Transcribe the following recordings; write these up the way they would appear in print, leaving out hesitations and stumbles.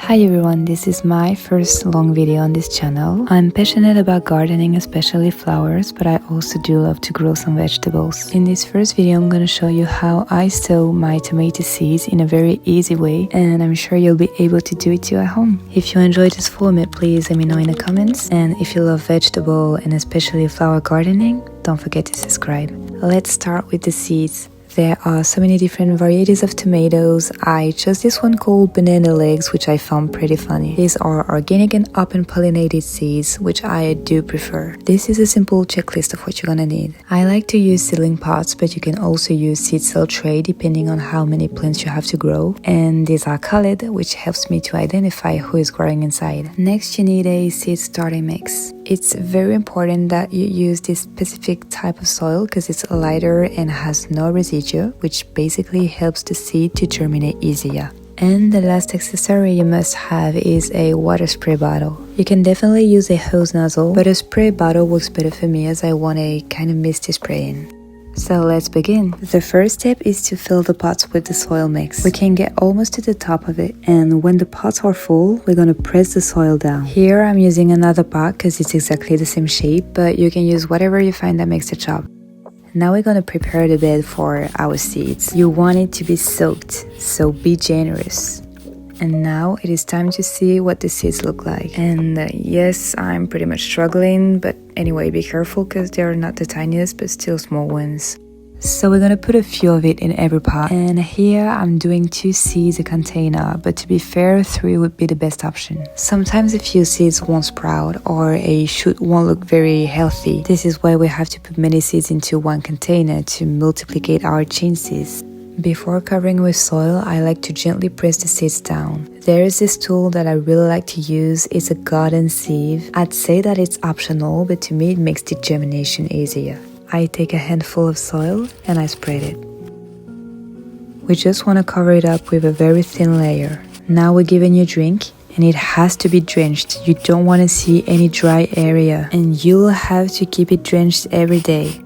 Hi everyone, this is my first long video on this channel. I'm passionate about gardening, especially flowers, but I also do love to grow some vegetables. In this first video, I'm gonna show you how I sow my tomato seeds in a very easy way, and I'm sure you'll be able to do it too at home. If you enjoyed this format, please let me know in the comments, and if you love vegetable and especially flower gardening, don't forget to subscribe. Let's start with the seeds. There are so many different varieties of tomatoes. I chose this one called banana legs, which I found pretty funny. These are organic and open pollinated seeds, which I do prefer. This is a simple checklist of what you're gonna need. I like to use seedling pots, but you can also use seed cell tray depending on how many plants you have to grow. And these are colored, which helps me to identify who is growing inside. Next, you need a seed starting mix. It's very important that you use this specific type of soil because it's lighter and has no residue, which basically helps the seed to germinate easier. And the last accessory you must have is a water spray bottle. You can definitely use a hose nozzle, but a spray bottle works better for me as I want a kind of misty spray in. So let's begin. The first step is to fill the pots with the soil mix. We can get almost to the top of it, and when the pots are full, we're gonna press the soil down. Here I'm using another pot because it's exactly the same shape, but you can use whatever you find that makes the job. Now we're gonna prepare the bed for our seeds. You want it to be soaked, so be generous. And now it is time to see what the seeds look like. And yes, I'm pretty much struggling, but anyway, be careful because they are not the tiniest, but still small ones. So we're gonna put a few of it in every pot. And here I'm doing 2 seeds a container, but to be fair, 3 would be the best option. Sometimes a few seeds won't sprout or a shoot won't look very healthy. This is why we have to put many seeds into one container to multiplicate our chances. Before covering with soil, I like to gently press the seeds down. There is this tool that I really like to use. It's a garden sieve. I'd say that it's optional, but to me it makes the germination easier. I take a handful of soil and I spread it. We just want to cover it up with a very thin layer. Now we're giving you a drink, and it has to be drenched. You don't want to see any dry area, and you'll have to keep it drenched every day.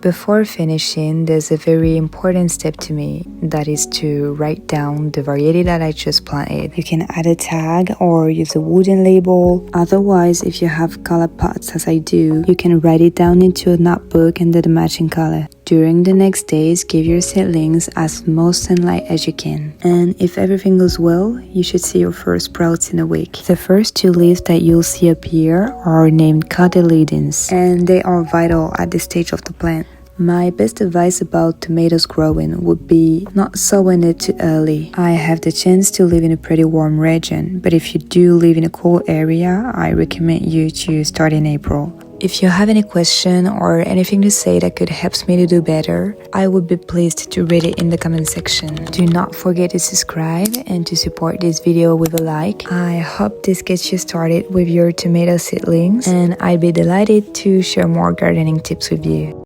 Before finishing, there's a very important step to me, that is to write down the variety that I just planted. You can add a tag or use a wooden label. Otherwise, if you have color pots as I do, you can write it down into a notebook under the matching color. During the next days, give your seedlings as much sunlight as you can. And if everything goes well, you should see your first sprouts in a week. The first 2 leaves that you'll see appear are named cotyledons, and they are vital at this stage of the plant. My best advice about tomatoes growing would be not sowing it too early. I have the chance to live in a pretty warm region, but if you do live in a cold area, I recommend you to start in April. If you have any question or anything to say that could help me to do better, I would be pleased to read it in the comment section. Do not forget to subscribe and to support this video with a like. I hope this gets you started with your tomato seedlings, and I'd be delighted to share more gardening tips with you.